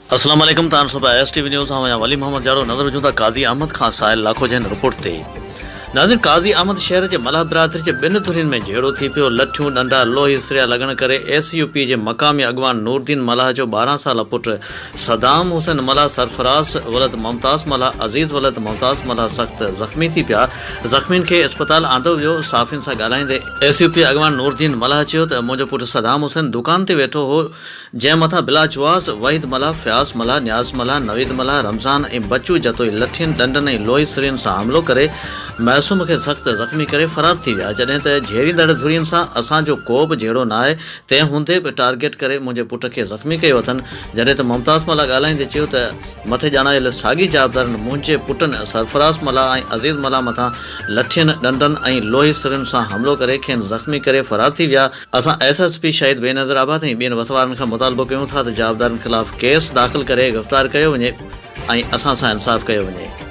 अस्सलाम वालेकुम तान सुबह एसटीवी न्यूज़ हाँ वली मोहम्मद जाड़ो नज़र विझूं था काज़ी अहमद खान साहिल लाखो जन रिपोर्ट ते नाज़रीन काज़ी अहमद शहर के मलाह बिरादरी के बिन धुरिन में झेड़ो थी पियो लठियों डंडा लोही सिरिया लगन करे एसयूपी के मकामी अगवान नूरदीन मलाह जो 12 साल पुट सदाम हुसैन मलाह सरफराज वलद मुमताज़ मलाह अज़ीज़ वलद मुमताज़ मलाह सख्त ज़ख्मी थी पिया ज़ख्मीन के अस्पताल आंदो वियो साफ़िन सां ॻाल्हाईंदे एसयूपी अगवान नूरदीन मलाह चयो त मुंहिंजो पुट सदाम हुसैन दुकान ते वेठो हो जंहिं मथां बिला जुआस वहीद मलाह फयाज़ मलाह न्याज़ मलाह नवीद मलाह रमज़ान ऐं बच्चू जतोई लठियुनि डंडनि ऐं लोही सिरियुनि सां हमलो करे मासूम के सख्त ज़ख्मी करे फरार थी विया जॾहिं त झेड़ींदड़ धुरियुनि सां असांजो को बि झेड़ो न आहे तंहिं हूंदे बि टारगेट करे मुंहिंजे पुट खे ज़ख्मी कयो अथनि जॾहिं त मुमताज़ मलाह ॻाल्हाईंदे चयो त मथे ॼाणायल साॻी जाबदारनि मुंहिंजे पुटनि सरफराज़ मलाह ऐं अज़ीज़ मलाह मथां लठियुनि डंडनि ऐं लोही सिरियुनि सां हमलो करे खेनि ज़ख्मी करे फरार थी विया। असां SSP शहीद बेनज़ीराबाद ऐं ॿियनि वसवारनि खां मुतालबो कयूं था त जाबदारनि ख़िलाफ़ केस दाख़िल करे गिरफ़्तार कयो वञे ऐं असां सां इंसाफ़ कयो वञे।